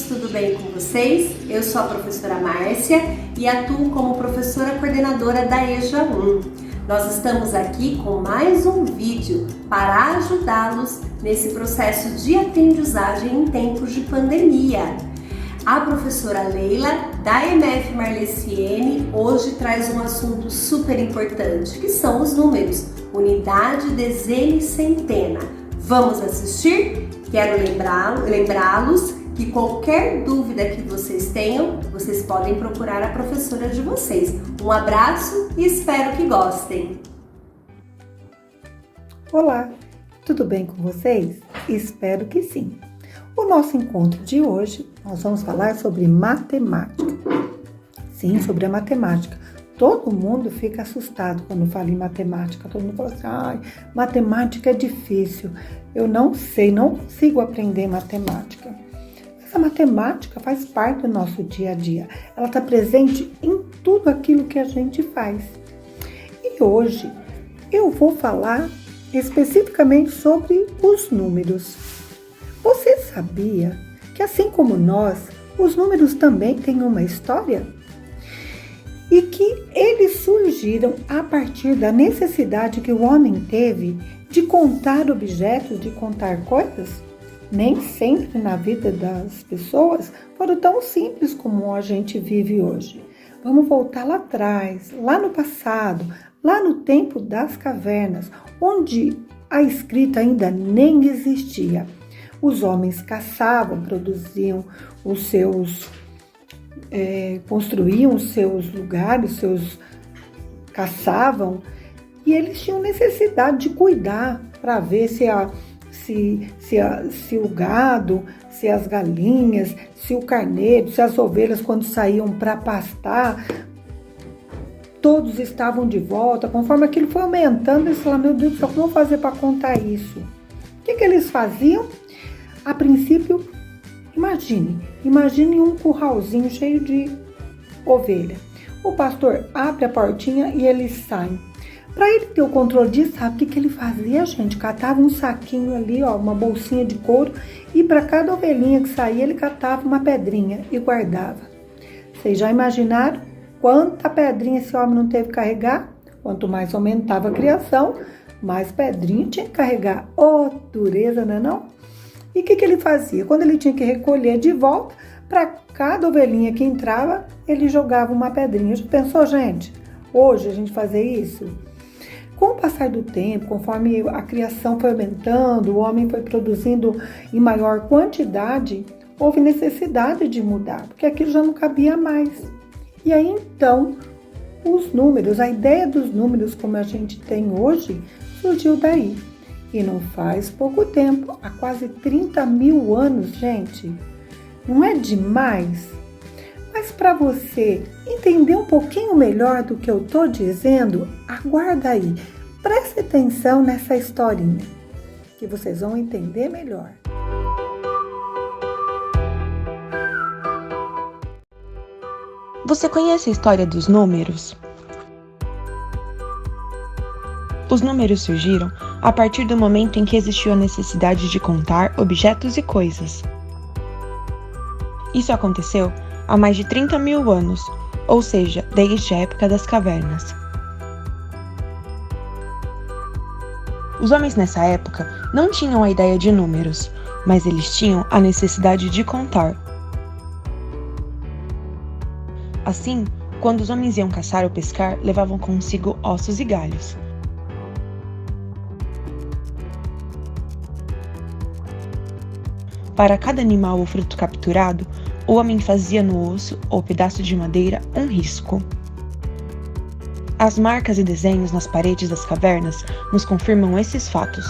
alunos, tudo bem com vocês? Eu sou a professora Márcia e atuo como professora coordenadora da EJA 1. Nós estamos aqui com mais um vídeo para ajudá-los nesse processo de aprendizagem em tempos de pandemia. A professora Leila, da MF Marleciene, hoje traz um assunto super importante, que são os números, unidade, dezena e centena. Vamos assistir? Quero lembrá-los que qualquer dúvida que vocês tenham, vocês podem procurar a professora de vocês. Um abraço e espero que gostem! Olá, tudo bem com vocês? Espero que sim! O nosso encontro de hoje, nós vamos falar sobre matemática. Sim, sobre a matemática. Todo mundo fica assustado quando fala em matemática. Todo mundo fala assim, ai, matemática é difícil. Eu não sei, não consigo aprender matemática. Mas a matemática faz parte do nosso dia a dia. Ela está presente em tudo aquilo que a gente faz. E hoje eu vou falar especificamente sobre os números. Você sabia que, assim como nós, os números também têm uma história? E que eles surgiram a partir da necessidade que o homem teve de contar objetos, de contar coisas? Nem sempre na vida das pessoas foram tão simples como a gente vive hoje. Vamos voltar lá atrás, lá no passado, lá no tempo das cavernas, onde a escrita ainda nem existia. Os homens caçavam, produziam os seus, construíam os seus lugares, caçavam, e eles tinham necessidade de cuidar para ver se o gado, se as galinhas, se o carneiro, se as ovelhas, quando saíam para pastar, todos estavam de volta. Conforme aquilo foi aumentando, eles falaram, meu Deus do céu, como eu vou fazer para contar isso? O que eles faziam? A princípio, imagine um curralzinho cheio de ovelha. O pastor abre a portinha e eles saem. Para ele ter o controle disso, sabe o que ele fazia, gente? Catava um saquinho ali, ó, uma bolsinha de couro, e para cada ovelhinha que saía, ele catava uma pedrinha e guardava. Vocês já imaginaram quanta pedrinha esse homem não teve que carregar? Quanto mais aumentava a criação, mais pedrinha tinha que carregar. Oh, dureza, não é não? E o que ele fazia? Quando ele tinha que recolher de volta, para cada ovelhinha que entrava, ele jogava uma pedrinha. Já pensou, gente? Hoje a gente fazer isso? Com o passar do tempo, conforme a criação foi aumentando, o homem foi produzindo em maior quantidade, houve necessidade de mudar, porque aquilo já não cabia mais. E aí, então, os números, a ideia dos números como a gente tem hoje, surgiu daí. E não faz pouco tempo, há quase 30 mil anos, gente. Não é demais? Mas para você entender um pouquinho melhor do que eu estou dizendo, aguarda aí. Preste atenção nessa historinha, que vocês vão entender melhor. Você conhece a história dos números? Os números surgiram a partir do momento em que existiu a necessidade de contar objetos e coisas. Isso aconteceu há mais de 30 mil anos, ou seja, desde a época das cavernas. Os homens nessa época não tinham a ideia de números, mas eles tinham a necessidade de contar. Assim, quando os homens iam caçar ou pescar, levavam consigo ossos e galhos. Para cada animal ou fruto capturado, o homem fazia no osso ou pedaço de madeira um risco. As marcas e desenhos nas paredes das cavernas nos confirmam esses fatos.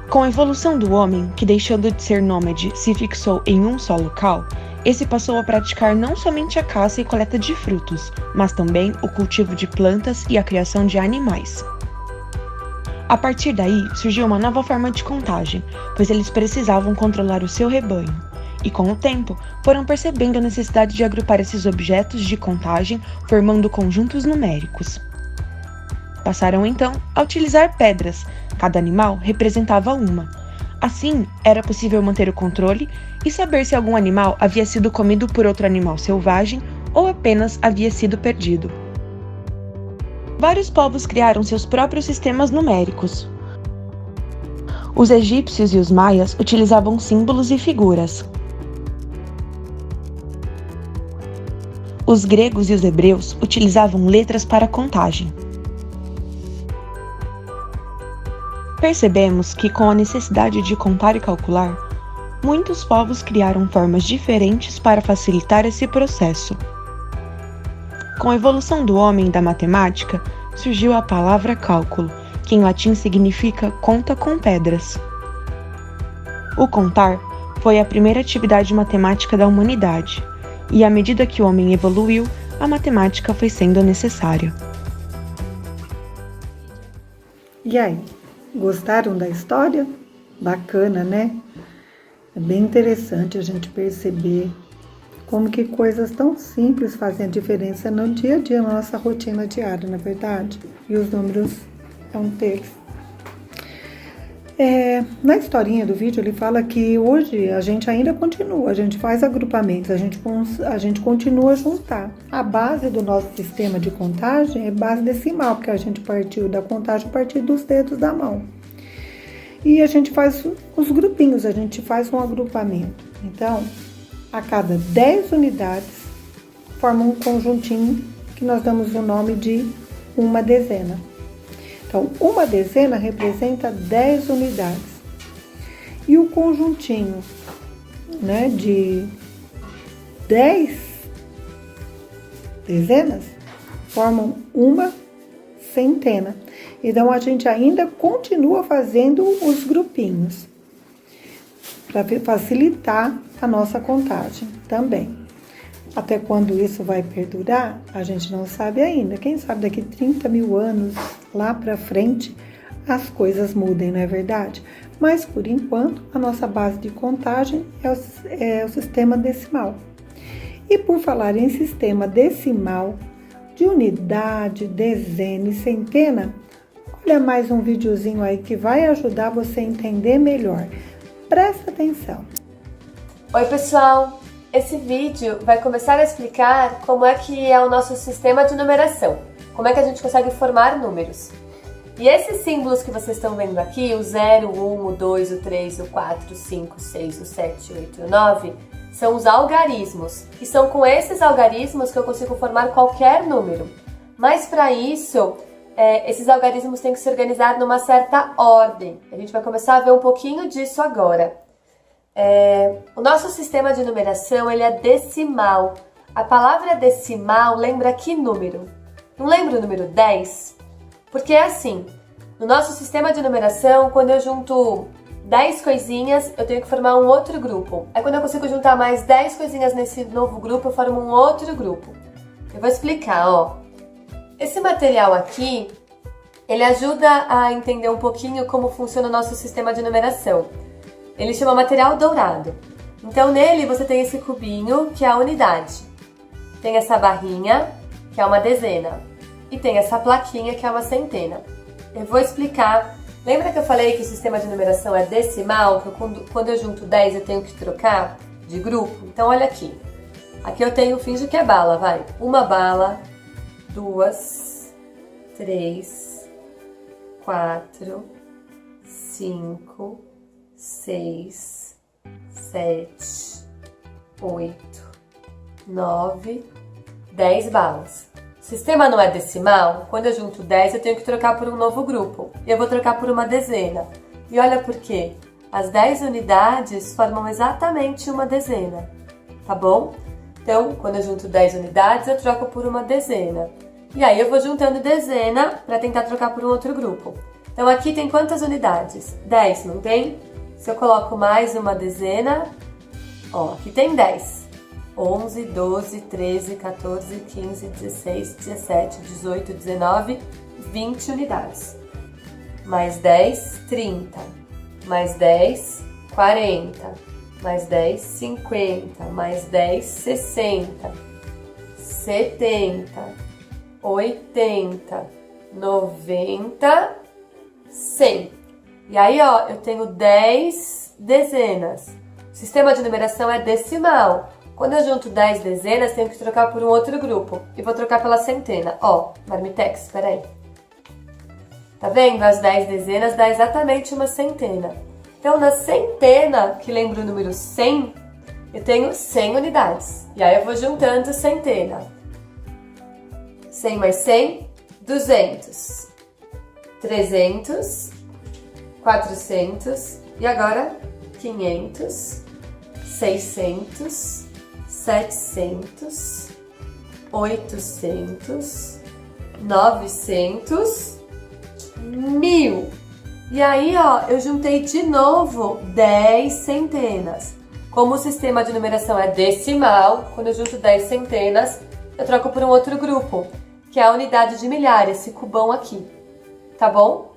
Com a evolução do homem, que deixando de ser nômade se fixou em um só local, esse passou a praticar não somente a caça e coleta de frutos, mas também o cultivo de plantas e a criação de animais. A partir daí, surgiu uma nova forma de contagem, pois eles precisavam controlar o seu rebanho. E com o tempo, foram percebendo a necessidade de agrupar esses objetos de contagem, formando conjuntos numéricos. Passaram então a utilizar pedras, cada animal representava uma. Assim, era possível manter o controle e saber se algum animal havia sido comido por outro animal selvagem ou apenas havia sido perdido. Vários povos criaram seus próprios sistemas numéricos. Os egípcios e os maias utilizavam símbolos e figuras. Os gregos e os hebreus utilizavam letras para contagem. Percebemos que, com a necessidade de contar e calcular, muitos povos criaram formas diferentes para facilitar esse processo. Com a evolução do homem e da matemática, surgiu a palavra cálculo, que em latim significa conta com pedras. O contar foi a primeira atividade matemática da humanidade, e à medida que o homem evoluiu, a matemática foi sendo necessária. E aí, gostaram da história? Bacana, né? É bem interessante a gente perceber como que coisas tão simples fazem a diferença no dia a dia, na nossa rotina diária, na verdade. E os números é um deles. Na historinha do vídeo, ele fala que hoje a gente ainda continua, a gente faz agrupamentos, a gente continua a juntar. A base do nosso sistema de contagem é base decimal, porque a gente partiu da contagem a partir dos dedos da mão. E a gente faz os grupinhos, a gente faz um agrupamento. Então, a cada 10 unidades, forma um conjuntinho que nós damos o nome de uma dezena. Então, uma dezena representa 10 unidades. E o conjuntinho, né, de 10 dezenas formam uma centena. Então, a gente ainda continua fazendo os grupinhos para facilitar a nossa contagem também. Até quando isso vai perdurar, a gente não sabe ainda. Quem sabe daqui 30 mil anos, lá para frente, as coisas mudem, não é verdade? Mas, por enquanto, a nossa base de contagem é o sistema decimal. E por falar em sistema decimal, de unidade, dezena e centena, olha mais um videozinho aí que vai ajudar você a entender melhor. Presta atenção. Oi, pessoal! Esse vídeo vai começar a explicar como é que é o nosso sistema de numeração, como é que a gente consegue formar números. E esses símbolos que vocês estão vendo aqui, o 0, o 1, o 2, o 3, o 4, o 5, o 6, o 7, o 8 e o 9, são os algarismos. E são com esses algarismos que eu consigo formar qualquer número. Mas para isso, esses algarismos têm que se organizar numa certa ordem. A gente vai começar a ver um pouquinho disso agora. O nosso sistema de numeração ele é decimal. A palavra decimal lembra que número? Não lembra o número 10? Porque é assim, no nosso sistema de numeração, quando eu junto 10 coisinhas, eu tenho que formar um outro grupo. Aí quando eu consigo juntar mais 10 coisinhas nesse novo grupo, eu formo um outro grupo. Eu vou explicar, ó. Esse material aqui, ele ajuda a entender um pouquinho como funciona o nosso sistema de numeração. Ele chama material dourado. Então nele você tem esse cubinho, que é a unidade. Tem essa barrinha, que é uma dezena. E tem essa plaquinha, que é uma centena. Eu vou explicar. Lembra que eu falei que o sistema de numeração é decimal? Que quando eu junto 10 eu tenho que trocar de grupo? Então olha aqui. Aqui eu tenho, finge que é bala, vai. Uma bala, 2, 3, 4, 5... 6, 7, 8, 9, 10 balas. O sistema não é decimal? Quando eu junto 10, eu tenho que trocar por um novo grupo. E eu vou trocar por uma dezena. E olha por quê. As 10 unidades formam exatamente uma dezena. Tá bom? Então, quando eu junto 10 unidades, eu troco por uma dezena. E aí eu vou juntando dezena para tentar trocar por um outro grupo. Então, aqui tem quantas unidades? 10, não tem? Se eu coloco mais uma dezena, ó, aqui tem 10. 11, 12, 13, 14, 15, 16, 17, 18, 19, 20 unidades. Mais 10, 30. Mais 10, 40. Mais 10, 50. Mais 10, 60. 70. 80. 90. 100. E aí, ó, eu tenho 10 dezenas. O sistema de numeração é decimal. Quando eu junto 10 dezenas, tenho que trocar por um outro grupo. E vou trocar pela centena. Ó, Marmitex, espera aí. Tá vendo? As 10 dezenas dá exatamente uma centena. Então, na centena, que lembra o número 100, eu tenho 100 unidades. E aí eu vou juntando centena. 100 mais 100, 200. 300, 400 e agora 500, 600, 700, 800, 900, 1000. E aí, ó, eu juntei de novo 10 centenas. Como o sistema de numeração é decimal, quando eu junto 10 centenas, eu troco por um outro grupo, que é a unidade de milhar, esse cubão aqui. Tá bom?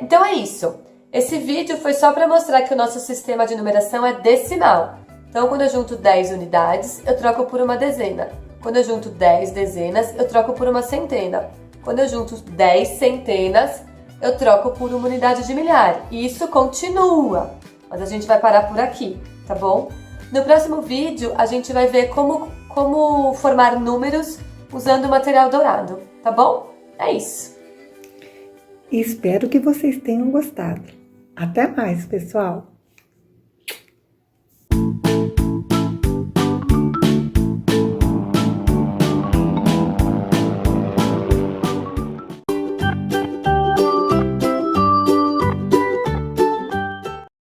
Então é isso. Esse vídeo foi só para mostrar que o nosso sistema de numeração é decimal. Então, quando eu junto 10 unidades, eu troco por uma dezena. Quando eu junto 10 dezenas, eu troco por uma centena. Quando eu junto 10 centenas, eu troco por uma unidade de milhar. E isso continua, mas a gente vai parar por aqui, tá bom? No próximo vídeo, a gente vai ver como formar números usando o material dourado, tá bom? É isso. Espero que vocês tenham gostado. Até mais, pessoal!